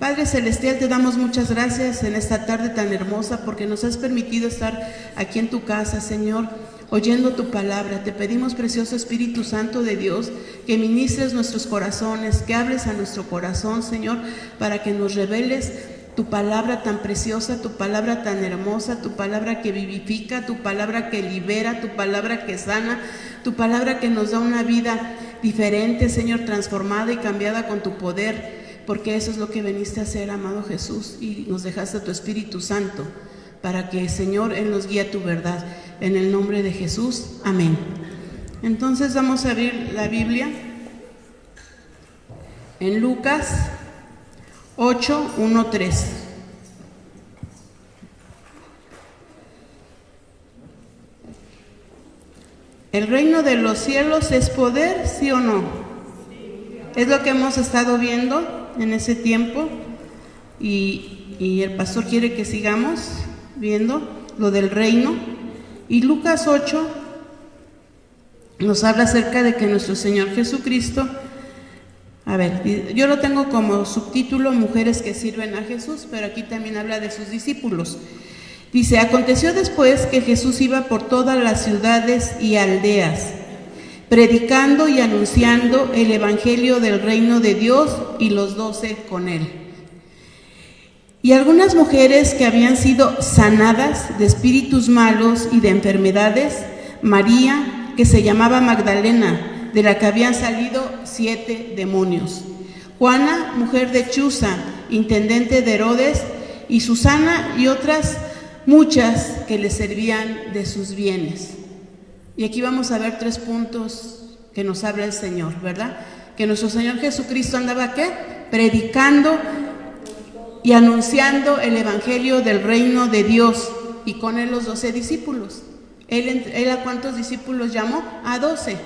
Padre Celestial, te damos muchas gracias en esta tarde tan hermosa porque nos has permitido estar aquí en tu casa, Señor, oyendo tu palabra. Te pedimos, precioso Espíritu Santo de Dios, que ministres nuestros corazones, que hables a nuestro corazón, Señor, para que nos reveles tu palabra tan preciosa, tu palabra tan hermosa, tu palabra que vivifica, tu palabra que libera, tu palabra que sana, tu palabra que nos da una vida diferente, Señor, transformada y cambiada con tu poder. Porque eso es lo que veniste a hacer, amado Jesús, y nos dejaste a tu Espíritu Santo, para que, Señor, Él nos guíe a tu verdad. En el nombre de Jesús, amén. Entonces vamos a abrir la Biblia en Lucas 8, 1, 3. ¿El reino de los cielos es poder, sí o no? Es lo que hemos estado viendo en ese tiempo y el pastor quiere que sigamos viendo lo del reino. Y Lucas 8 nos habla acerca de que nuestro Señor Jesucristo, yo lo tengo como subtítulo Mujeres que sirven a Jesús, pero aquí también habla de sus discípulos. Dice: aconteció después que Jesús iba por todas las ciudades y aldeas, predicando y anunciando el evangelio del reino de Dios, y los 12 con él. Y algunas mujeres que habían sido sanadas de espíritus malos y de enfermedades, María, que se llamaba Magdalena, de la que habían salido 7 demonios, Juana, mujer de Chuza, intendente de Herodes, y Susana y otras muchas que le servían de sus bienes. Y aquí vamos a ver 3 puntos que nos habla el Señor, ¿verdad? Que nuestro Señor Jesucristo andaba, ¿qué? Predicando y anunciando el evangelio del reino de Dios, y con él los 12 discípulos. ¿Él a cuántos discípulos llamó? A 12.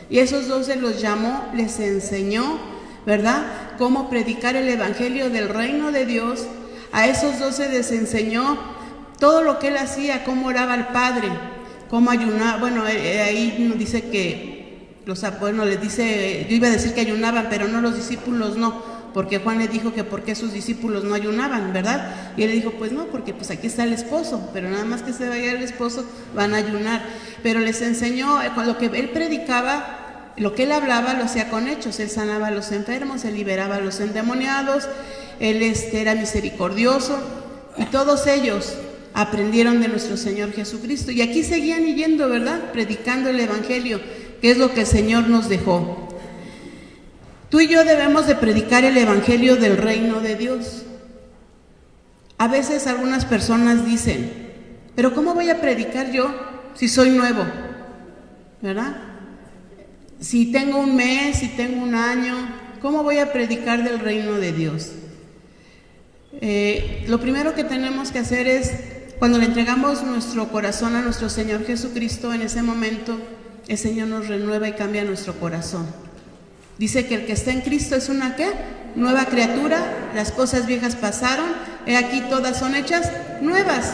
Y esos 12 los llamó, les enseñó, ¿verdad?, cómo predicar el evangelio del reino de Dios. A esos 12 les enseñó todo lo que él hacía, cómo oraba al Padre, cómo ayunaba. Bueno, ahí nos dice que les dice, yo iba a decir que ayunaban, pero no, los discípulos no, porque Juan le dijo que por qué sus discípulos no ayunaban, ¿verdad? Y él le dijo, pues no, porque pues aquí está el esposo, pero nada más que se vaya el esposo van a ayunar. Pero les enseñó, con lo que él predicaba, lo que él hablaba lo hacía con hechos. Él sanaba a los enfermos, él liberaba a los endemoniados, él era misericordioso, y todos ellos aprendieron de nuestro Señor Jesucristo, y aquí seguían yendo, ¿verdad?, predicando el evangelio, que es lo que el Señor nos dejó. Tú y yo debemos de predicar el evangelio del reino de Dios. A veces algunas personas dicen, pero ¿cómo voy a predicar yo si soy nuevo? ¿Verdad? Si tengo un mes, si tengo un año, ¿cómo voy a predicar del reino de Dios? Lo primero que tenemos que hacer es, cuando le entregamos nuestro corazón a nuestro Señor Jesucristo, en ese momento el Señor nos renueva y cambia nuestro corazón. Dice que el que está en Cristo es una, ¿qué?, nueva criatura. Las cosas viejas pasaron, he aquí todas son hechas nuevas.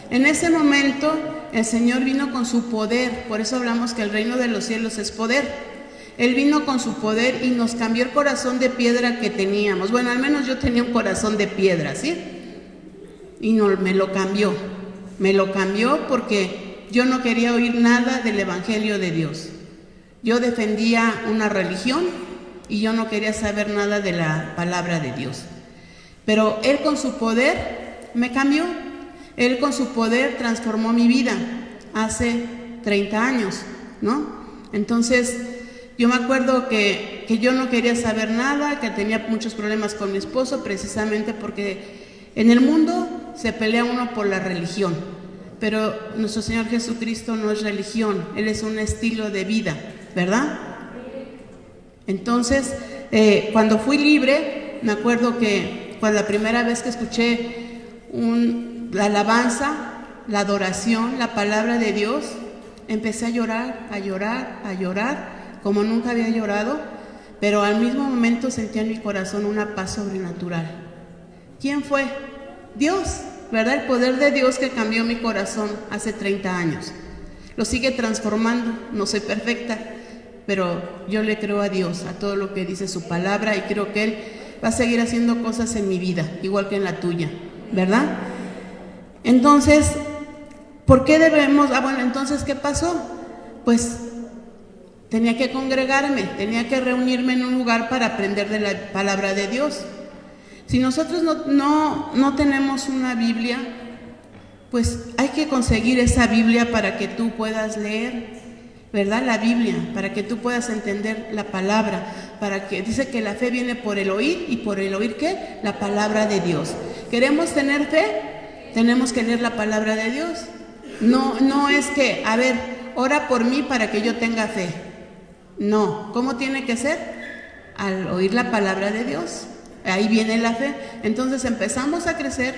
En ese momento el Señor vino con su poder. Por eso hablamos que el reino de los cielos es poder. Él vino con su poder y nos cambió el corazón de piedra que teníamos. Bueno, al menos yo tenía un corazón de piedra, ¿sí? Y no, me lo cambió porque yo no quería oír nada del evangelio de Dios. Yo defendía una religión y yo no quería saber nada de la palabra de Dios. Pero Él con su poder me cambió. Él con su poder transformó mi vida hace 30 años, ¿no? Entonces, yo me acuerdo que yo no quería saber nada, que tenía muchos problemas con mi esposo, precisamente porque en el mundo se pelea uno por la religión, pero nuestro Señor Jesucristo no es religión, Él es un estilo de vida, ¿verdad? Entonces, cuando fui libre, me acuerdo que cuando la primera vez que escuché la alabanza, la adoración, la palabra de Dios, empecé a llorar, como nunca había llorado, pero al mismo momento sentía en mi corazón una paz sobrenatural. ¿Quién fue? Dios, ¿verdad? El poder de Dios que cambió mi corazón hace 30 años. Lo sigue transformando, no soy perfecta, pero yo le creo a Dios, a todo lo que dice su palabra, y creo que Él va a seguir haciendo cosas en mi vida, igual que en la tuya, ¿verdad? Entonces, ¿por qué debemos? Bueno, entonces, ¿qué pasó? Pues tenía que congregarme, tenía que reunirme en un lugar para aprender de la palabra de Dios. Si nosotros no tenemos una Biblia, pues hay que conseguir esa Biblia para que tú puedas leer, ¿verdad? La Biblia, para que tú puedas entender la palabra, para que dice que la fe viene por el oír, y por el oír, ¿qué? La palabra de Dios. ¿Queremos tener fe? Tenemos que leer la palabra de Dios. No es que, a ver, ora por mí para que yo tenga fe. No, ¿cómo tiene que ser? Al oír la palabra de Dios. Ahí viene la fe. Entonces empezamos a crecer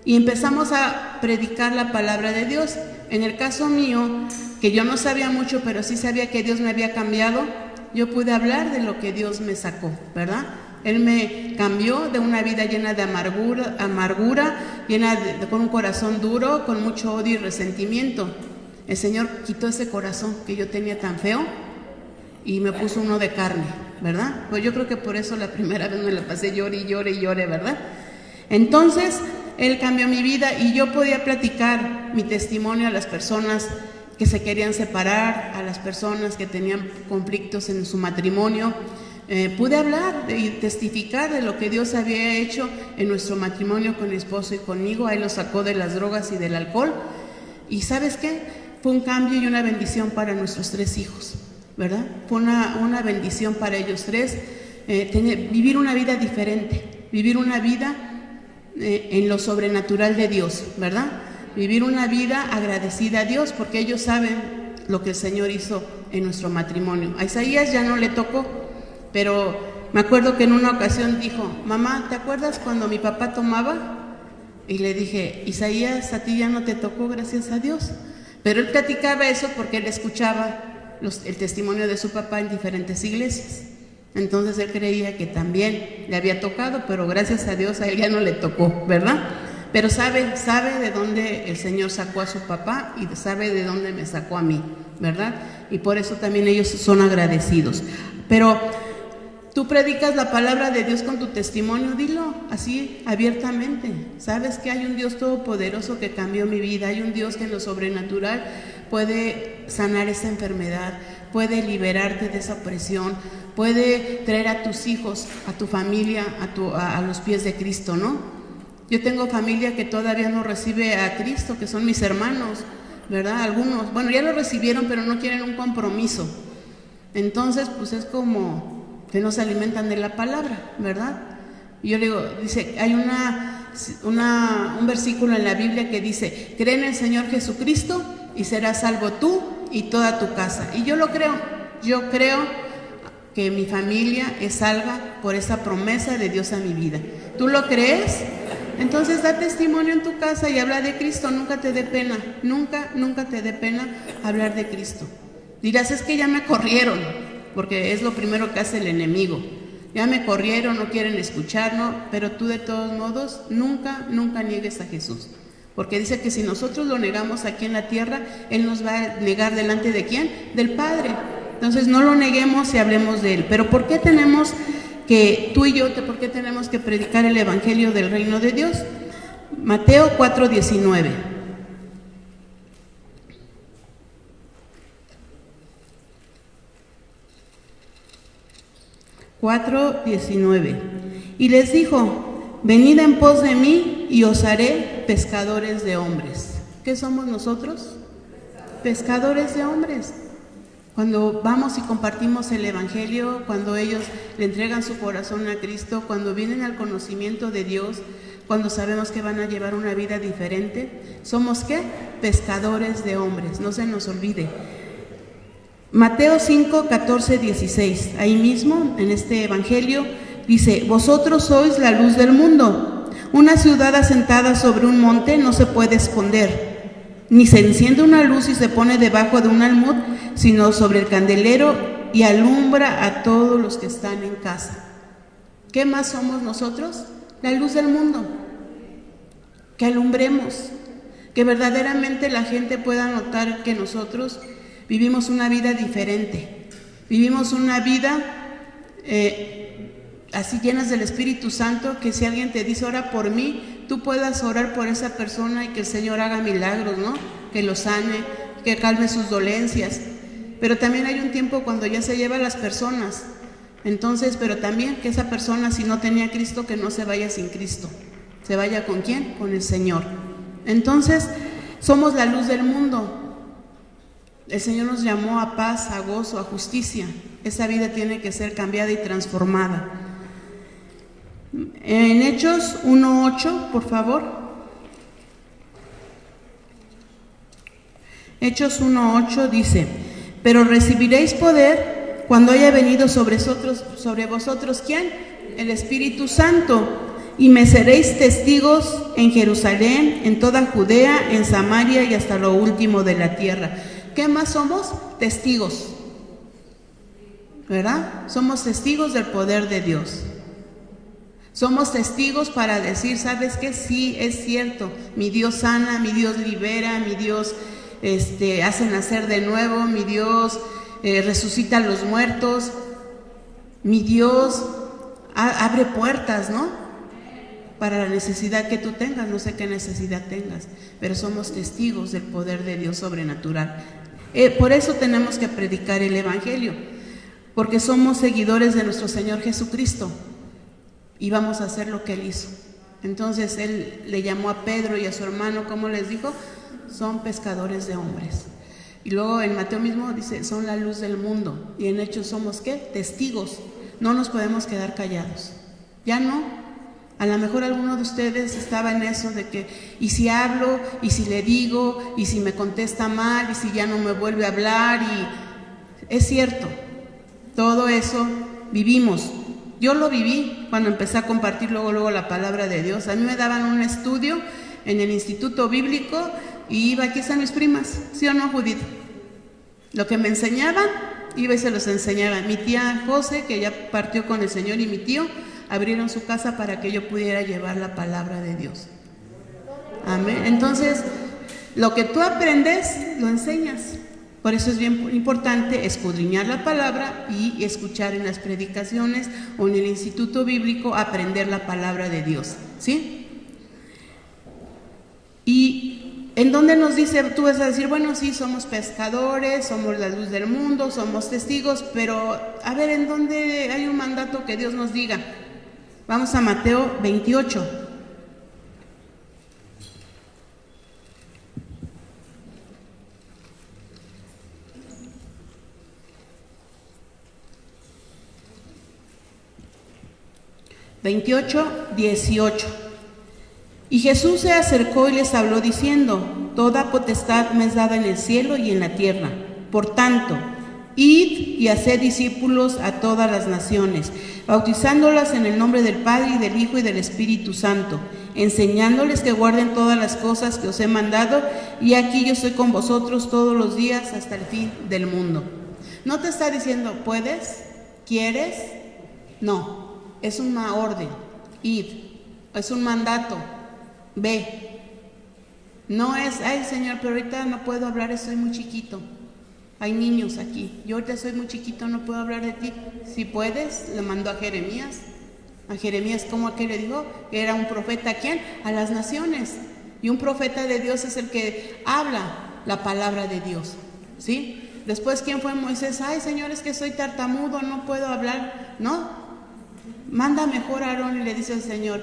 y empezamos a predicar la palabra de Dios. En el caso mío, que yo no sabía mucho, pero sí sabía que Dios me había cambiado, yo pude hablar de lo que Dios me sacó, ¿verdad? Él me cambió de una vida llena de amargura, llena con un corazón duro, con mucho odio y resentimiento. El Señor quitó ese corazón que yo tenía tan feo y me puso uno de carne, ¿verdad? Pues yo creo que por eso la primera vez me la pasé llore y llore y llore, ¿verdad? Entonces, Él cambió mi vida y yo podía platicar mi testimonio a las personas que se querían separar, a las personas que tenían conflictos en su matrimonio. Pude hablar y testificar de lo que Dios había hecho en nuestro matrimonio con mi esposo y conmigo. Ahí lo sacó de las drogas y del alcohol. Y ¿sabes qué? Fue un cambio y una bendición para nuestros 3 hijos, ¿verdad? Fue una bendición para ellos 3, vivir una vida diferente, vivir una vida en lo sobrenatural de Dios, ¿verdad? Vivir una vida agradecida a Dios, porque ellos saben lo que el Señor hizo en nuestro matrimonio. A Isaías ya no le tocó, pero me acuerdo que en una ocasión dijo: mamá, ¿te acuerdas cuando mi papá tomaba? Y le dije: Isaías, a ti ya no te tocó, gracias a Dios. Pero él platicaba eso porque él escuchaba el testimonio de su papá en diferentes iglesias. Entonces él creía que también le había tocado, pero gracias a Dios a él ya no le tocó, ¿verdad? Pero sabe de dónde el Señor sacó a su papá y sabe de dónde me sacó a mí, ¿verdad? Y por eso también ellos son agradecidos. Pero tú predicas la palabra de Dios con tu testimonio, dilo así abiertamente. Sabes que hay un Dios todopoderoso que cambió mi vida, hay un Dios que en lo sobrenatural puede sanar esa enfermedad, puede liberarte de esa opresión, puede traer a tus hijos, a tu familia, a los pies de Cristo, ¿no? Yo tengo familia que todavía no recibe a Cristo, que son mis hermanos, ¿verdad? Algunos, bueno, ya lo recibieron, pero no quieren un compromiso. Entonces, pues es como que no se alimentan de la palabra, ¿verdad? Y yo le digo, dice, hay un versículo en la Biblia que dice: cree en el Señor Jesucristo y serás salvo tú y toda tu casa. Y yo lo creo, yo creo que mi familia es salva por esa promesa de Dios a mi vida. ¿Tú lo crees? Entonces da testimonio en tu casa y habla de Cristo. Nunca te dé pena, nunca te dé pena hablar de Cristo. Dirás: es que ya me corrieron, porque es lo primero que hace el enemigo. Ya me corrieron, no quieren escucharnos, pero tú de todos modos nunca niegues a Jesús. Porque dice que si nosotros lo negamos aquí en la tierra, Él nos va a negar delante de ¿quién? Del Padre. Entonces no lo neguemos y hablemos de Él. Pero ¿por qué tenemos que, tú y yo, por qué tenemos que predicar el Evangelio del Reino de Dios? Mateo 4:19. Y les dijo: venid en pos de mí y os haré pescadores de hombres. ¿Qué somos nosotros? Pescadores de hombres. Cuando vamos y compartimos el Evangelio, cuando ellos le entregan su corazón a Cristo, cuando vienen al conocimiento de Dios, cuando sabemos que van a llevar una vida diferente, ¿somos qué? Pescadores de hombres, no se nos olvide. Mateo 5, 14, 16, ahí mismo, en este Evangelio, dice: vosotros sois la luz del mundo. Una ciudad asentada sobre un monte no se puede esconder, ni se enciende una luz y se pone debajo de un almud, sino sobre el candelero y alumbra a todos los que están en casa. ¿Qué más somos nosotros? La luz del mundo. Que alumbremos, que verdaderamente la gente pueda notar que nosotros vivimos una vida diferente, vivimos una vida así llenas del Espíritu Santo, que si alguien te dice ora por mí, tú puedas orar por esa persona y que el Señor haga milagros, ¿no? Que lo sane, que calme sus dolencias. Pero también hay un tiempo cuando ya se lleva a las personas. Entonces, pero también que esa persona, si no tenía a Cristo, que no se vaya sin Cristo. ¿Se vaya con quién? Con el Señor. Entonces, somos la luz del mundo. El Señor nos llamó a paz, a gozo, a justicia. Esa vida tiene que ser cambiada y transformada. En Hechos 1:8, por favor. Hechos 1:8 dice: pero recibiréis poder cuando haya venido sobre vosotros, ¿quién? El Espíritu Santo. Y me seréis testigos en Jerusalén, en toda Judea, en Samaria y hasta lo último de la tierra. ¿Qué más somos? Testigos, ¿verdad? Somos testigos del poder de Dios. Somos testigos para decir, ¿sabes qué? Sí, es cierto, mi Dios sana, mi Dios libera, mi Dios hace nacer de nuevo, mi Dios resucita a los muertos, mi Dios abre puertas, ¿no? Para la necesidad que tú tengas, no sé qué necesidad tengas, pero somos testigos del poder de Dios sobrenatural. Por eso tenemos que predicar el Evangelio, porque somos seguidores de nuestro Señor Jesucristo y vamos a hacer lo que Él hizo. Entonces Él le llamó a Pedro y a su hermano, ¿cómo les dijo? Son pescadores de hombres. Y luego en Mateo mismo dice, son la luz del mundo. Y en Hechos somos, ¿qué? Testigos. No nos podemos quedar callados. Ya no. A lo mejor alguno de ustedes estaba en eso de que, ¿y si hablo? ¿Y si le digo? ¿Y si me contesta mal? ¿Y si ya no me vuelve a hablar? Y es cierto, todo eso vivimos. Yo lo viví cuando empecé a compartir luego la palabra de Dios. A mí me daban un estudio en el Instituto Bíblico y iba, aquí están mis primas, ¿sí o no, Judith? Lo que me enseñaban, iba y se los enseñaba. Mi tía José, que ya partió con el Señor, y mi tío abrieron su casa para que yo pudiera llevar la palabra de Dios. Amén. Entonces, lo que tú aprendes, lo enseñas. Por eso es bien importante escudriñar la palabra y escuchar en las predicaciones o en el Instituto Bíblico, aprender la palabra de Dios, ¿sí? Y en donde nos dice, tú vas a decir, bueno, sí, somos pescadores, somos la luz del mundo, somos testigos, pero a ver, ¿en dónde hay un mandato que Dios nos diga? Vamos a Mateo 28. (28:18) Y Jesús se acercó y les habló diciendo: toda potestad me es dada en el cielo y en la tierra. Por tanto, id y haced discípulos a todas las naciones, bautizándolas en el nombre del Padre y del Hijo y del Espíritu Santo, enseñándoles que guarden todas las cosas que os he mandado, y aquí yo estoy con vosotros todos los días hasta el fin del mundo. No te está diciendo, ¿puedes? ¿Quieres? No, es una orden, id, es un mandato, ve. No es, ay Señor, pero ahorita no puedo hablar, estoy muy chiquito. Hay niños aquí, yo ahorita soy muy chiquito, no puedo hablar de ti. Si puedes, le mandó a Jeremías. A Jeremías, ¿cómo aquel le dijo? Que era un profeta, ¿a quién? A las naciones. Y un profeta de Dios es el que habla la palabra de Dios, ¿sí? Después, ¿quién fue Moisés? Ay Señor, es que soy tartamudo, no puedo hablar. No, manda mejor a Aarón y le dice al Señor,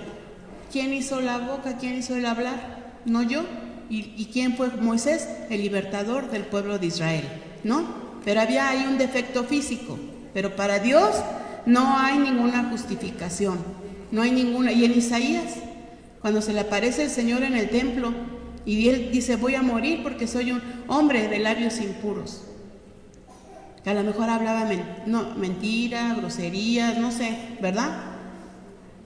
¿quién hizo la boca? ¿Quién hizo el hablar? No yo. ¿Y quién fue Moisés? El libertador del pueblo de Israel, ¿no? Pero había ahí un defecto físico, pero para Dios no hay ninguna justificación, no hay ninguna. Y en Isaías, cuando se le aparece el Señor en el templo y él dice, voy a morir porque soy un hombre de labios impuros, que a lo mejor hablaba mentira, groserías, no sé, ¿verdad?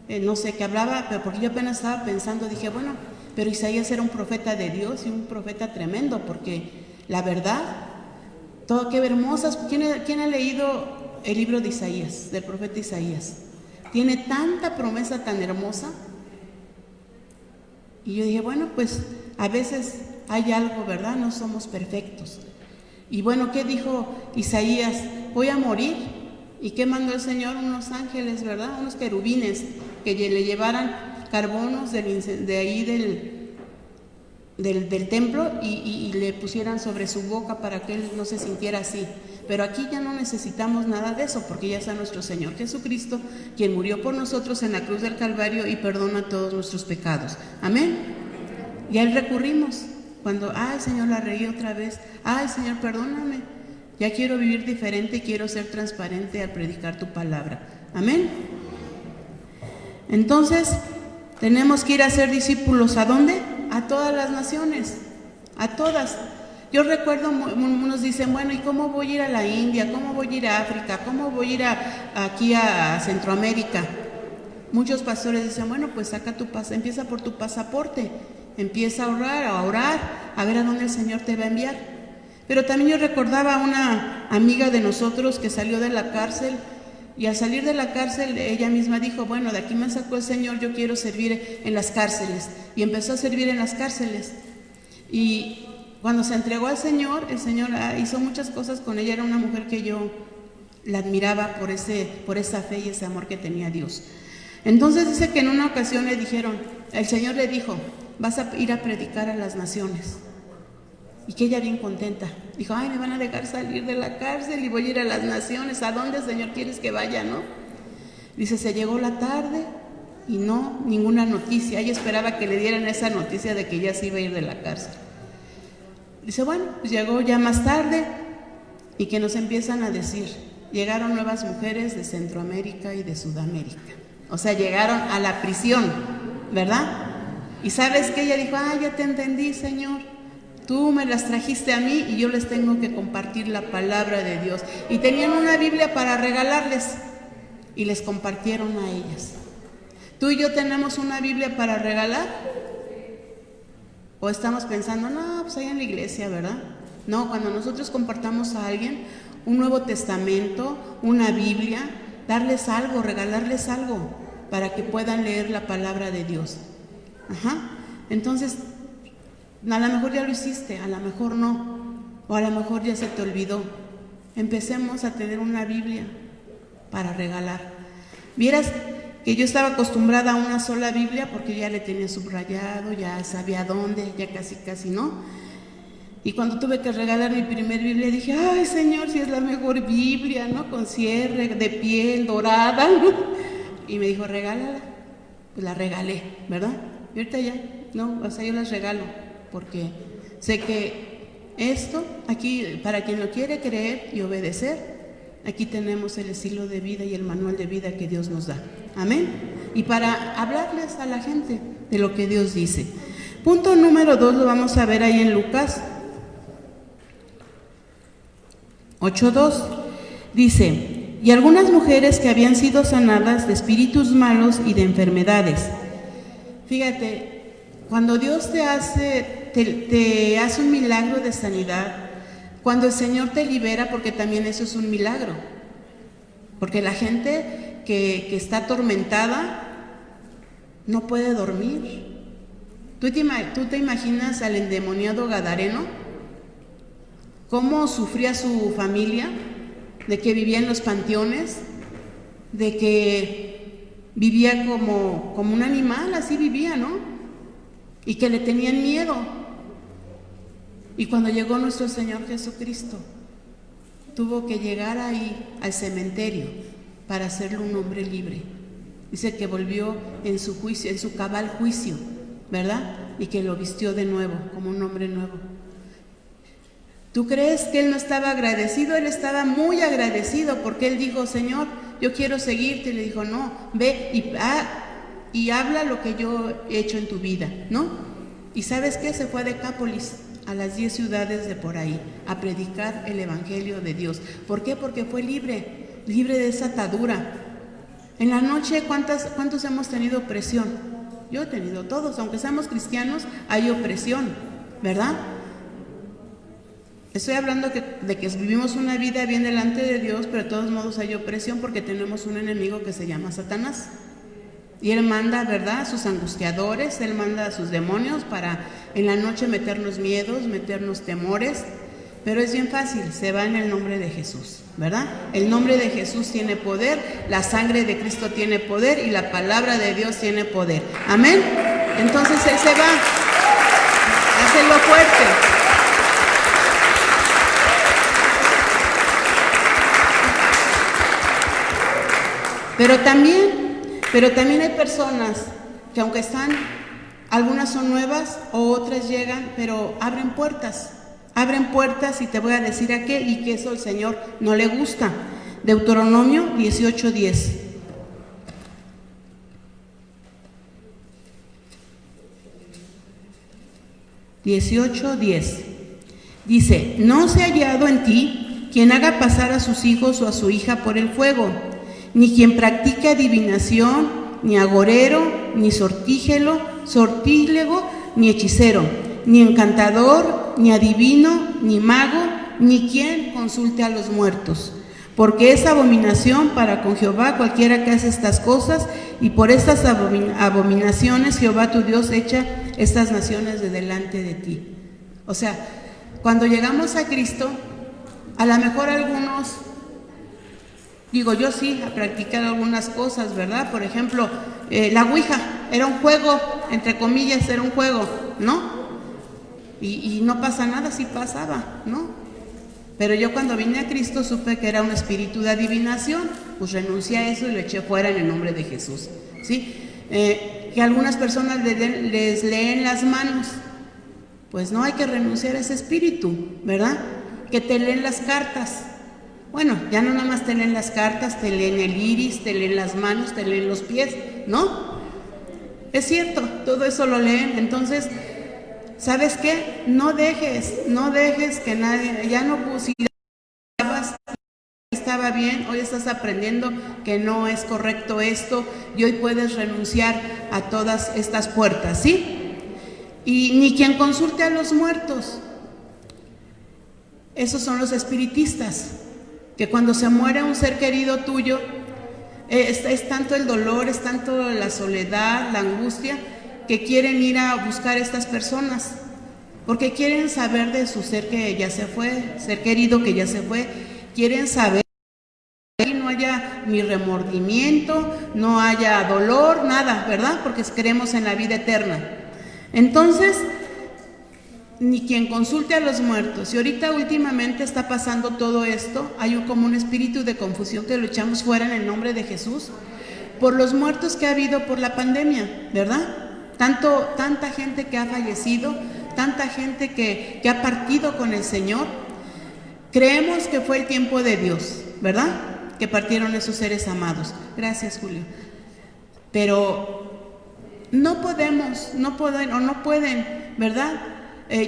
No sé qué hablaba, pero porque yo apenas estaba pensando, dije, bueno, pero Isaías era un profeta de Dios y un profeta tremendo, porque la verdad, todo qué hermosas. ¿Quién ha leído el libro de Isaías, del profeta Isaías? Tiene tanta promesa tan hermosa. Y yo dije, bueno, pues a veces hay algo, ¿verdad? No somos perfectos. Y bueno, ¿qué dijo Isaías? Voy a morir ¿Y qué mandó el Señor? Unos ángeles, ¿verdad? Unos querubines que le llevaran carbonos de ahí del templo y le pusieran sobre su boca para que él no se sintiera así. Pero aquí ya no necesitamos nada de eso, porque ya está nuestro Señor Jesucristo, quien murió por nosotros en la cruz del Calvario y perdona todos nuestros pecados. Amén. Y a Él recurrimos cuando, ay Señor, la regué otra vez, ay Señor, perdóname, ya quiero vivir diferente y quiero ser transparente al predicar tu palabra. Amén. Entonces, tenemos que ir a ser discípulos, ¿a dónde? A todas las naciones, a todas. Yo recuerdo, unos dicen, bueno, ¿y cómo voy a ir a la India? ¿Cómo voy a ir a África? ¿Cómo voy a ir aquí a Centroamérica? Muchos pastores dicen, bueno, pues saca empieza por tu pasaporte, empieza a orar, a ver a dónde el Señor te va a enviar. Pero también yo recordaba a una amiga de nosotros que salió de la cárcel, y al salir de la cárcel ella misma dijo, bueno, de aquí me sacó el Señor, yo quiero servir en las cárceles. Y empezó a servir en las cárceles. Y cuando se entregó al Señor, el Señor hizo muchas cosas con ella. Era una mujer que yo la admiraba por esa fe y ese amor que tenía a Dios. Entonces dice que en una ocasión el Señor le dijo, vas a ir a predicar a las naciones. Y que ella bien contenta, dijo, ay, me van a dejar salir de la cárcel y voy a ir a las naciones. ¿A dónde, Señor, quieres que vaya, no? Dice, se llegó la tarde y no, ninguna noticia. Ella esperaba que le dieran esa noticia de que ya se iba a ir de la cárcel. Dice, bueno, pues llegó ya más tarde y que nos empiezan a decir, llegaron nuevas mujeres de Centroamérica y de Sudamérica. O sea, llegaron a la prisión, ¿verdad? Y ¿sabes qué? Ella dijo, ah, ya te entendí, Señor. Tú me las trajiste a mí y yo les tengo que compartir la palabra de Dios. Y tenían una Biblia para regalarles y les compartieron a ellas. ¿Tú y yo tenemos una Biblia para regalar? ¿O estamos pensando, no, pues ahí en la iglesia, ¿verdad? No, cuando nosotros compartamos a alguien un Nuevo Testamento, una Biblia, darles algo, regalarles algo para que puedan leer la palabra de Dios. Entonces, a lo mejor ya lo hiciste, a lo mejor no, o a lo mejor ya se te olvidó. Empecemos a tener una Biblia para regalar. Vieras que yo estaba acostumbrada a una sola Biblia porque ya le tenía subrayado, ya sabía dónde, ya casi no. Y cuando tuve que regalar mi primer Biblia dije, ay Señor, si es la mejor Biblia, ¿no? Con cierre, de piel, dorada, ¿no? Y me dijo, regálala. Pues la regalé, ¿verdad? Y ahorita ya, no, o sea, yo las regalo porque sé que esto, aquí, para quien lo quiere creer y obedecer, aquí tenemos el estilo de vida y el manual de vida que Dios nos da. Amén. Y para hablarles a la gente de lo que Dios dice. Punto número 2 lo vamos a ver ahí en Lucas 8:2. Dice, y algunas mujeres que habían sido sanadas de espíritus malos y de enfermedades. Fíjate, cuando Dios te hace un milagro de sanidad, cuando el Señor te libera, porque también eso es un milagro, porque la gente que está atormentada no puede dormir. ¿Tú te imaginas al endemoniado Gadareno? ¿Cómo sufría su familia? De que vivía en los panteones, de que vivía como un animal, así vivía, ¿no? Y que le tenían miedo. Y cuando llegó nuestro Señor Jesucristo, tuvo que llegar ahí al cementerio para hacerlo un hombre libre. Dice que volvió en su juicio, en su cabal juicio, ¿verdad? Y que lo vistió de nuevo, como un hombre nuevo. ¿Tú crees que él no estaba agradecido? Él estaba muy agradecido porque él dijo, Señor, yo quiero seguirte. Y le dijo, no, ve y habla lo que yo he hecho en tu vida, ¿no? ¿Y sabes qué? Se fue a Decápolis, a las 10 ciudades de por ahí, a predicar el evangelio de Dios. ¿Por qué? Porque fue libre de esa atadura. En la noche, ¿cuántos hemos tenido opresión? Yo he tenido todos, aunque seamos cristianos, hay opresión, ¿verdad? Estoy hablando de que vivimos una vida bien delante de Dios, pero de todos modos hay opresión porque tenemos un enemigo que se llama Satanás. Y él manda, ¿verdad?, a sus angustiadores, él manda a sus demonios para en la noche meternos miedos, meternos temores. Pero es bien fácil, se va en el nombre de Jesús, ¿verdad? El nombre de Jesús tiene poder, la sangre de Cristo tiene poder y la palabra de Dios tiene poder. Amén. Entonces Él se va. Hácelo fuerte. Pero también hay personas que aunque están, algunas son nuevas o otras llegan, pero abren puertas y te voy a decir a qué, y que eso al Señor no le gusta. Deuteronomio 18:10. Dice: no se ha hallado en ti quien haga pasar a sus hijos o a su hija por el fuego, ni quien practique adivinación, ni agorero, ni sortílego, ni hechicero, ni encantador, ni adivino, ni mago, ni quien consulte a los muertos. Porque es abominación para con Jehová cualquiera que hace estas cosas, y por estas abominaciones Jehová tu Dios echa estas naciones de delante de ti. O sea, cuando llegamos a Cristo, a lo mejor algunos, digo yo sí, a practicar algunas cosas, ¿verdad? Por ejemplo, la ouija, era un juego, entre comillas, era un juego, ¿no? Y no pasa nada, sí pasaba, ¿no? Pero yo cuando vine a Cristo supe que era un espíritu de adivinación, pues renuncié a eso y lo eché fuera en el nombre de Jesús, ¿sí? Que algunas personas les leen las manos, pues no, hay que renunciar a ese espíritu, ¿verdad? Que te leen las cartas. Bueno, ya no nada más te leen las cartas, te leen el iris, te leen las manos, te leen los pies, ¿no? Es cierto, todo eso lo leen. Entonces, ¿sabes qué? No dejes que nadie, ya no estaba bien, hoy estás aprendiendo que no es correcto esto, y hoy puedes renunciar a todas estas puertas, ¿sí? Y ni quien consulte a los muertos. Esos son los espiritistas, que cuando se muere un ser querido tuyo, es tanto el dolor, es tanto la soledad, la angustia, que quieren ir a buscar a estas personas, porque quieren saber de su ser que ya se fue, ser querido que ya se fue, quieren saber que no haya ni remordimiento, no haya dolor, nada, ¿verdad? Porque creemos en la vida eterna. Entonces, ni quien consulte a los muertos. Y ahorita últimamente está pasando todo esto, hay como un espíritu de confusión que lo echamos fuera en el nombre de Jesús, por los muertos que ha habido por la pandemia, ¿verdad? Tanta gente que ha fallecido, tanta gente que ha partido con el Señor. Creemos que fue el tiempo de Dios, ¿verdad? Que partieron esos seres amados. Gracias, Julio. Pero no pueden, ¿verdad?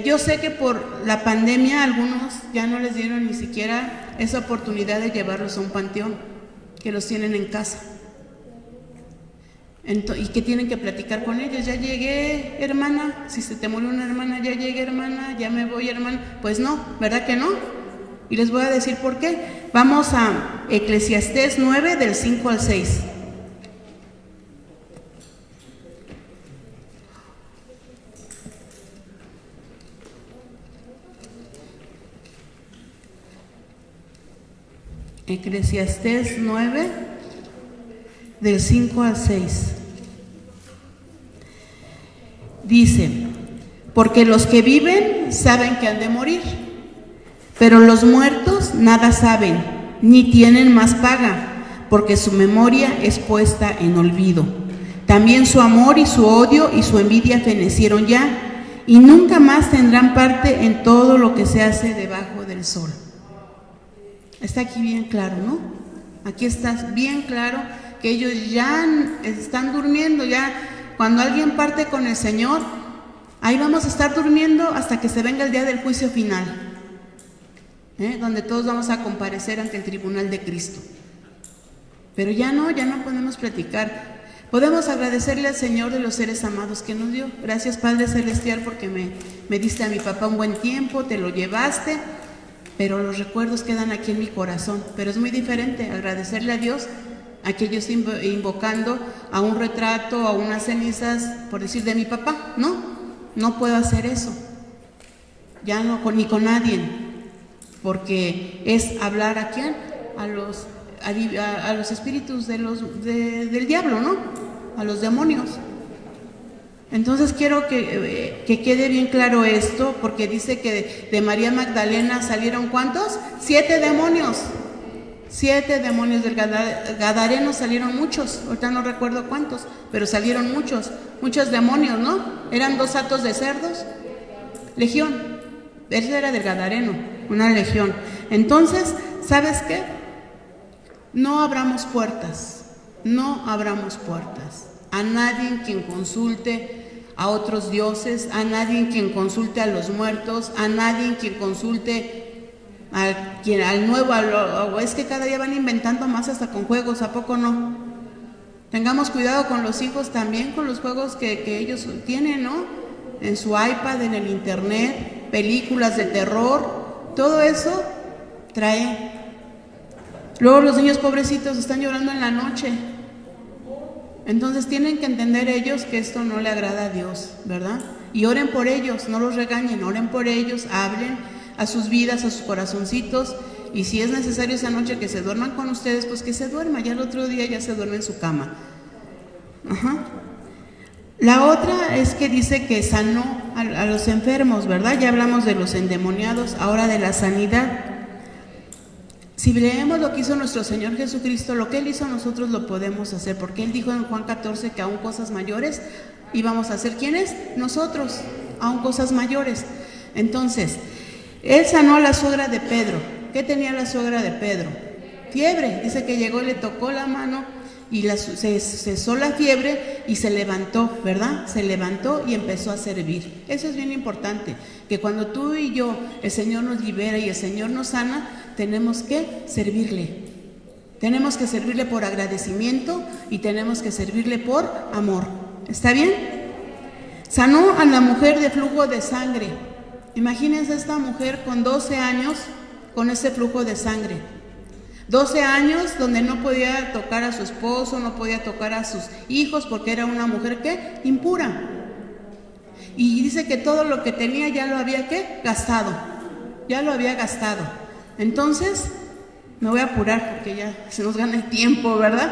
Yo sé que por la pandemia algunos ya no les dieron ni siquiera esa oportunidad de llevarlos a un panteón, que los tienen en casa. Y que tienen que platicar con ellos. Ya llegué, hermana. Si se te murió una hermana, ya llegué, hermana. Ya me voy, hermana. Pues no, ¿verdad que no? Y les voy a decir por qué. Vamos a Eclesiastés 9, del 5 al 6. Eclesiastés 9, del 5 al 6. Dice: porque los que viven saben que han de morir, pero los muertos nada saben, ni tienen más paga, porque su memoria es puesta en olvido. También su amor y su odio y su envidia fenecieron ya, y nunca más tendrán parte en todo lo que se hace debajo del sol. Está aquí bien claro, ¿no? Aquí está bien claro que ellos ya están durmiendo, ya cuando alguien parte con el Señor, ahí vamos a estar durmiendo hasta que se venga el día del juicio final, donde todos vamos a comparecer ante el tribunal de Cristo. Pero ya no podemos platicar. Podemos agradecerle al Señor de los seres amados que nos dio. Gracias, Padre Celestial, porque me diste a mi papá un buen tiempo, te lo llevaste, pero los recuerdos quedan aquí en mi corazón. Pero es muy diferente agradecerle a Dios a que yo estoy invocando a un retrato, a unas cenizas, por decir, de mi papá. No puedo hacer eso, ya no, ni con nadie. porque es hablar ¿a quién? A los espíritus del diablo, ¿no? A los demonios. Entonces quiero que quede bien claro esto, porque dice que de María Magdalena salieron ¿cuántos? 7 demonios. 7 demonios del Gadareno salieron muchos, ahorita no recuerdo cuántos, pero salieron muchos demonios, ¿no? Eran 2 hatos de cerdos, legión, ese era del Gadareno, una legión. Entonces, ¿sabes qué? No abramos puertas a nadie quien consulte a otros dioses, a nadie quien consulte a los muertos, a nadie quien consulte al nuevo, es que cada día van inventando más hasta con juegos, ¿a poco no? Tengamos cuidado con los hijos también, con los juegos que ellos tienen, ¿no? En su iPad, en el internet, películas de terror, todo eso trae. Luego los niños pobrecitos están llorando en la noche. Entonces tienen que entender ellos que esto no le agrada a Dios, ¿verdad? Y oren por ellos, no los regañen, oren por ellos, hablen a sus vidas, a sus corazoncitos, y si es necesario esa noche que se duerman con ustedes, pues que se duerma, ya el otro día ya se duerme en su cama. La otra es que dice que sanó a los enfermos, ¿verdad? Ya hablamos de los endemoniados, ahora de la sanidad. Si leemos lo que hizo nuestro Señor Jesucristo, lo que Él hizo nosotros lo podemos hacer, porque Él dijo en Juan 14 que aún cosas mayores íbamos a hacer. ¿Quiénes? Nosotros, aún cosas mayores. Entonces, Él sanó a la suegra de Pedro. ¿Qué tenía la suegra de Pedro? Fiebre. Dice que llegó y le tocó la mano y se cesó la fiebre y se levantó, ¿verdad? Se levantó y empezó a servir. Eso es bien importante, que cuando tú y yo, el Señor nos libera y el Señor nos sana, tenemos que servirle. Tenemos que servirle por agradecimiento y tenemos que servirle por amor. ¿Está bien? Sanó a la mujer de flujo de sangre. Imagínense esta mujer con 12 años con ese flujo de sangre. 12 años donde no podía tocar a su esposo, no podía tocar a sus hijos porque era una mujer ¿qué? Impura. Y dice que todo lo que tenía ya lo había ¿qué? Gastado. Ya lo había gastado. Entonces, me voy a apurar porque ya se nos gana el tiempo, ¿verdad?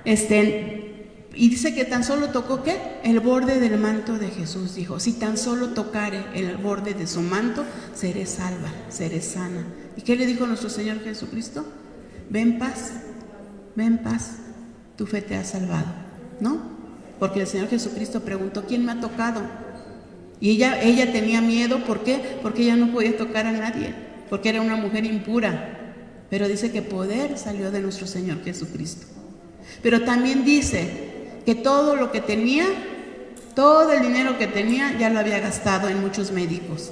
Y dice que tan solo tocó ¿qué? El borde del manto de Jesús. Dijo, si tan solo tocare el borde de su manto, seré salva, seré sana. ¿Y qué le dijo nuestro Señor Jesucristo? Ven paz, tu fe te ha salvado, ¿no? Porque el Señor Jesucristo preguntó, ¿quién me ha tocado? Y ella tenía miedo, ¿por qué? Porque ella no podía tocar a nadie, porque era una mujer impura. Pero dice que poder salió de nuestro Señor Jesucristo. Pero también dice que todo lo que tenía, todo el dinero que tenía, ya lo había gastado en muchos médicos.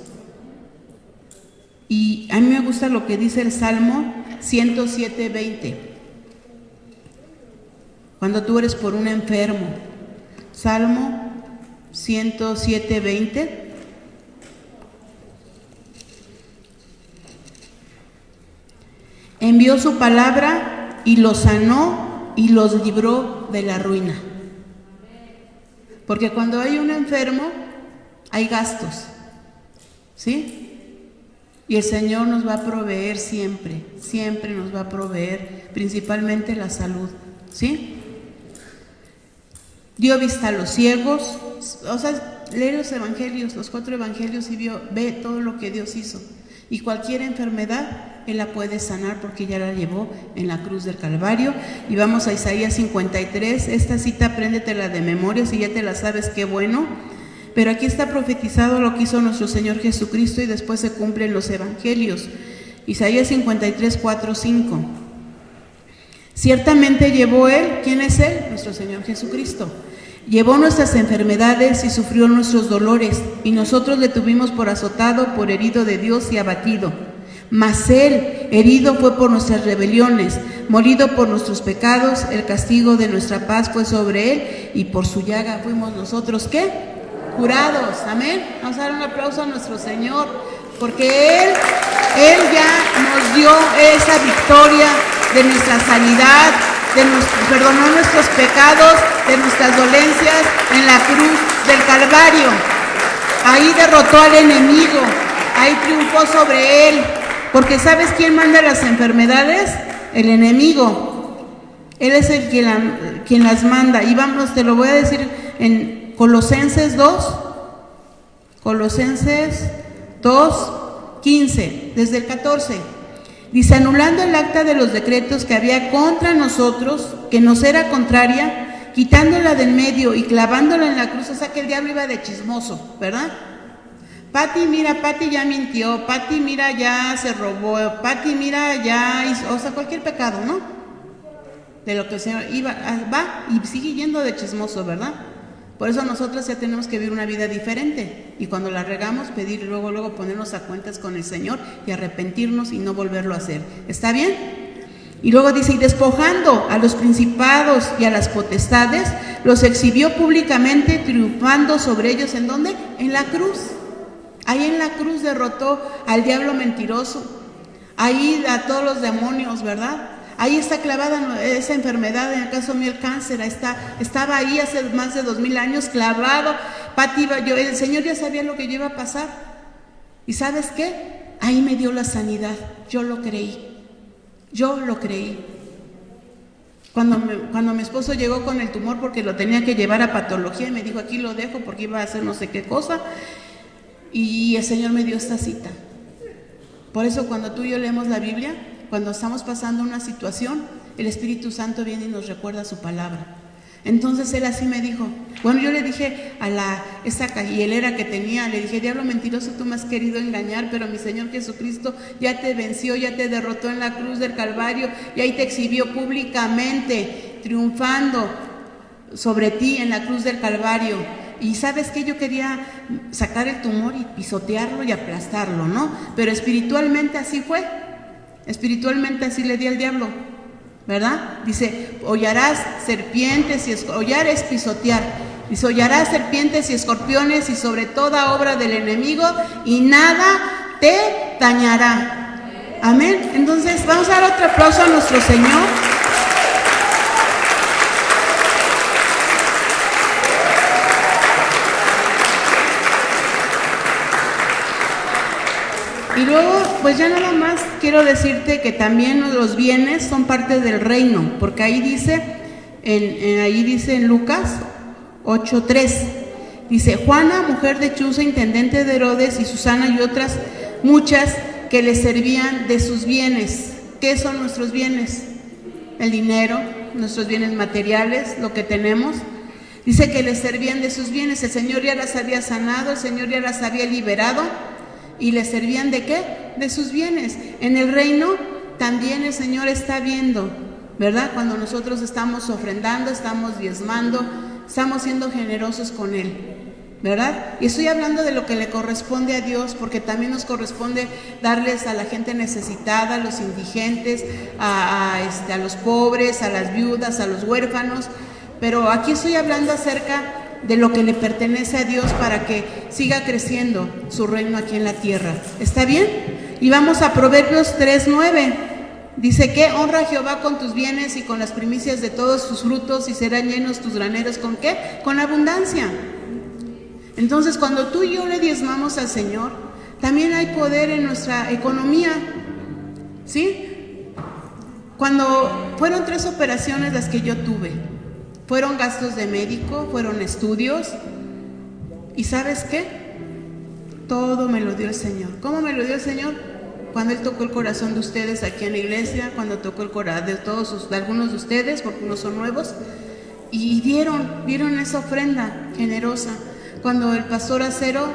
Y a mí me gusta lo que dice el Salmo 107:20. Cuando tú eres por un enfermo. Salmo 107:20. Envió su palabra y los sanó y los libró de la ruina. Porque cuando hay un enfermo, hay gastos, ¿sí? Y el Señor nos va a proveer siempre, siempre nos va a proveer, principalmente la salud, ¿sí? Dio vista a los ciegos, o sea, lee los evangelios, los 4 evangelios y ve todo lo que Dios hizo. Y cualquier enfermedad, Él la puede sanar porque ya la llevó en la cruz del Calvario. Y vamos a Isaías 53, esta cita apréndetela de memoria, si ya te la sabes, qué bueno. Pero aquí está profetizado lo que hizo nuestro Señor Jesucristo y después se cumplen los evangelios. Isaías 53, 4, 5. Ciertamente llevó Él, ¿quién es Él? Nuestro Señor Jesucristo. Llevó nuestras enfermedades y sufrió nuestros dolores, y nosotros le tuvimos por azotado, por herido de Dios y abatido. Mas Él, herido fue por nuestras rebeliones, molido por nuestros pecados, el castigo de nuestra paz fue sobre Él, y por su llaga fuimos nosotros, ¿qué? Curados, amén. Vamos a dar un aplauso a nuestro Señor, porque Él ya nos dio esa victoria de nuestra sanidad, perdonó nuestros pecados, de nuestras dolencias en la cruz del Calvario. Ahí derrotó al enemigo, ahí triunfó sobre él. Porque ¿sabes quién manda las enfermedades? El enemigo. Él es el quien las manda. Y vamos, te lo voy a decir en Colosenses 2. Colosenses 2:15, desde el 14. Dice: anulando el acta de los decretos que había contra nosotros, que nos era contraria, quitándola del medio y clavándola en la cruz. O sea que el diablo iba de chismoso, ¿verdad? Pati, mira, Pati ya mintió, Pati, mira, ya se robó, Pati, mira, ya hizo, o sea, cualquier pecado, ¿no? De lo que el Señor va y sigue yendo de chismoso, ¿verdad? Por eso nosotros ya tenemos que vivir una vida diferente, y cuando la regamos, pedir luego ponernos a cuentas con el Señor y arrepentirnos y no volverlo a hacer. ¿Está bien? Y luego dice: y despojando a los principados y a las potestades, los exhibió públicamente, triunfando sobre ellos. ¿En dónde? En la cruz. Ahí en la cruz derrotó al diablo mentiroso, ahí a todos los demonios, ¿verdad? Ahí está clavada esa enfermedad, en el caso mío el cáncer, estaba ahí hace más de 2000 años clavado. Pati, el Señor ya sabía lo que yo iba a pasar. ¿Y sabes qué? Ahí me dio la sanidad, yo lo creí. Cuando mi esposo llegó con el tumor porque lo tenía que llevar a patología, y me dijo: aquí lo dejo porque iba a hacer no sé qué cosa, y el Señor me dio esta cita. Por eso cuando tú y yo leemos la Biblia, cuando estamos pasando una situación, el Espíritu Santo viene y nos recuerda su palabra. Entonces él así me dijo. Bueno, yo le dije a esa cajielera que tenía, le dije: diablo mentiroso, tú me has querido engañar, pero mi Señor Jesucristo ya te venció, ya te derrotó en la cruz del Calvario, y ahí te exhibió públicamente, triunfando sobre ti en la cruz del Calvario. Y ¿sabes qué? Yo quería sacar el tumor y pisotearlo y aplastarlo, ¿no? Pero espiritualmente así fue. Espiritualmente así le di al diablo, ¿verdad? Dice: hollarás serpientes y hollar es pisotear. Dice: hollarás serpientes y escorpiones y sobre toda obra del enemigo, y nada te dañará. Amén. Entonces vamos a dar otro aplauso a nuestro Señor. Y luego, pues ya nada más quiero decirte que también los bienes son parte del reino, porque ahí dice en Lucas 8:3, dice: Juana, mujer de Chuza, intendente de Herodes, y Susana y otras muchas que le servían de sus bienes. ¿Qué son nuestros bienes? El dinero, nuestros bienes materiales, lo que tenemos. Dice que le servían de sus bienes. El Señor ya las había sanado, el Señor ya las había liberado. ¿Y le servían de qué? De sus bienes. En el reino también el Señor está viendo, ¿verdad? Cuando nosotros estamos ofrendando, estamos diezmando, estamos siendo generosos con Él, ¿verdad? Y estoy hablando de lo que le corresponde a Dios, porque también nos corresponde darles a la gente necesitada, a los indigentes, a los pobres, a las viudas, a los huérfanos. Pero aquí estoy hablando acerca de lo que le pertenece a Dios para que siga creciendo su reino aquí en la tierra. ¿Está bien? Y vamos a Proverbios 3:9. Dice que: honra a Jehová con tus bienes y con las primicias de todos tus frutos, y serán llenos tus graneros. ¿Con qué? Con abundancia. Entonces, cuando tú y yo le diezmamos al Señor, también hay poder en nuestra economía, ¿sí? Cuando fueron 3 operaciones las que yo tuve, fueron gastos de médico, fueron estudios, y ¿sabes qué? Todo me lo dio el Señor. ¿Cómo me lo dio el Señor? Cuando Él tocó el corazón de ustedes aquí en la iglesia, cuando tocó el corazón de algunos de ustedes, porque unos son nuevos, y dieron esa ofrenda generosa. Cuando el pastor Acero,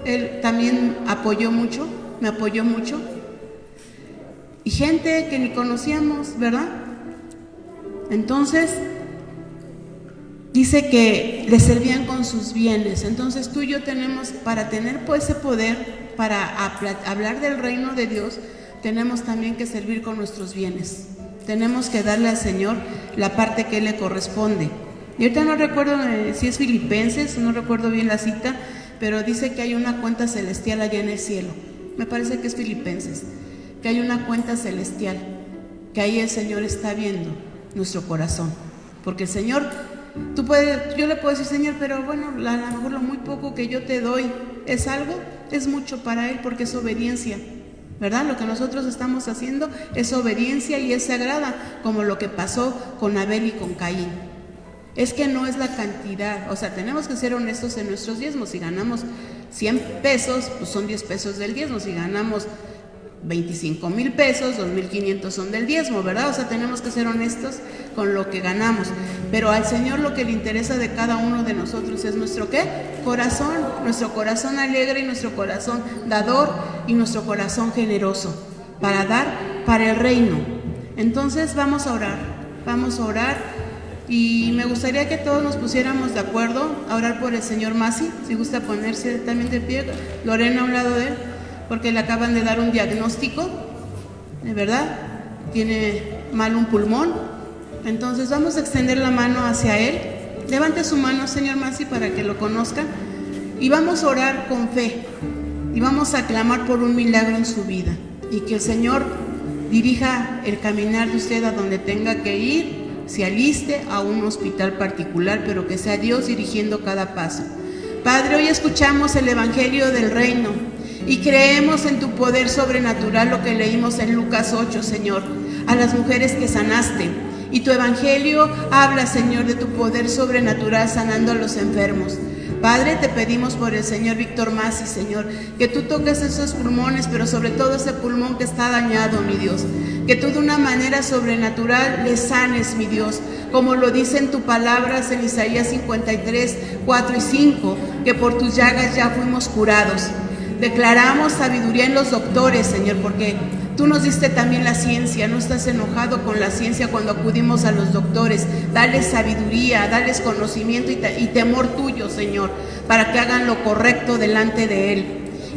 él también apoyó mucho, me apoyó mucho, y gente que ni conocíamos, ¿verdad? Entonces dice que le servían con sus bienes. Entonces tú y yo tenemos, para tener pues ese poder, para hablar del reino de Dios, tenemos también que servir con nuestros bienes. Tenemos que darle al Señor la parte que le corresponde. Y ahorita no recuerdo si es Filipenses, no recuerdo bien la cita, pero dice que hay una cuenta celestial allá en el cielo. Me parece que es Filipenses, que hay una cuenta celestial, que ahí el Señor está viendo nuestro corazón. Porque el Señor, yo le puedo decir: Señor, pero bueno, a lo mejor lo muy poco que yo te doy es algo, es mucho para Él, porque es obediencia. ¿verdad? Lo que nosotros estamos haciendo es obediencia y es sagrada, como lo que pasó con Abel y con Caín. Es que no es la cantidad, o sea, tenemos que ser honestos en nuestros diezmos. Si ganamos 100 pesos, pues son 10 pesos del diezmo. Si ganamos 25,000 pesos, 2,500 son del diezmo, ¿verdad? O sea, tenemos que ser honestos con lo que ganamos. Pero al Señor lo que le interesa de cada uno de nosotros es nuestro ¿qué? Corazón, nuestro corazón alegre y nuestro corazón dador y nuestro corazón generoso para dar para el reino. Entonces vamos a orar y me gustaría que todos nos pusiéramos de acuerdo a orar por el señor Masi, si gusta ponerse también de pie, Lorena a un lado de él, porque le acaban de dar un diagnóstico, de verdad, tiene mal un pulmón. Entonces vamos a extender la mano hacia él. Levante su mano, señor Masi, para que lo conozcan, y vamos a orar con fe y vamos a clamar por un milagro en su vida y que el Señor dirija el caminar de usted a donde tenga que ir, se aliste a un hospital particular, pero que sea Dios dirigiendo cada paso. Padre, hoy escuchamos el Evangelio del Reino y creemos en tu poder sobrenatural, lo que leímos en Lucas 8, Señor, a las mujeres que sanaste. Y tu Evangelio habla, Señor, de tu poder sobrenatural sanando a los enfermos. Padre, te pedimos por el señor Víctor Masi, Señor, que tú toques esos pulmones, pero sobre todo ese pulmón que está dañado, mi Dios. Que tú de una manera sobrenatural le sanes, mi Dios, como lo dice en tu palabra en Isaías 53, 4 y 5, que por tus llagas ya fuimos curados. Declaramos sabiduría en los doctores, Señor, porque tú nos diste también la ciencia, no estás enojado con la ciencia cuando acudimos a los doctores. Dales sabiduría, dales conocimiento y temor tuyo, Señor, para que hagan lo correcto delante de Él.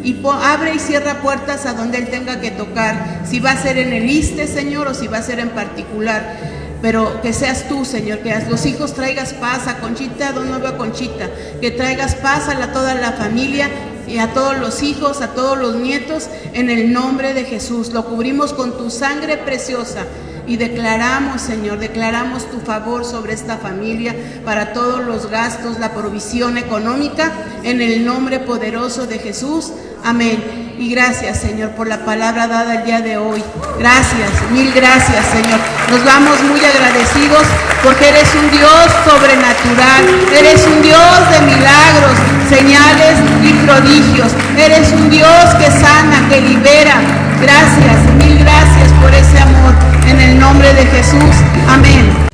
Y abre y cierra puertas a donde Él tenga que tocar, si va a ser en el ISSSTE, Señor, o si va a ser en particular. Pero que seas tú, Señor, que a los hijos traigas paz, a Conchita, donde no veo a Conchita, que traigas paz a toda la familia y a todos los hijos, a todos los nietos, en el nombre de Jesús. Lo cubrimos con tu sangre preciosa y declaramos, Señor, declaramos tu favor sobre esta familia para todos los gastos, la provisión económica, en el nombre poderoso de Jesús. Amén. Y gracias, Señor, por la palabra dada el día de hoy. Gracias, mil gracias, Señor. Nos vamos muy agradecidos porque eres un Dios sobrenatural, eres un Dios de milagros, señales y prodigios. Eres un Dios que sana, que libera. Gracias, mil gracias por ese amor. En el nombre de Jesús. Amén.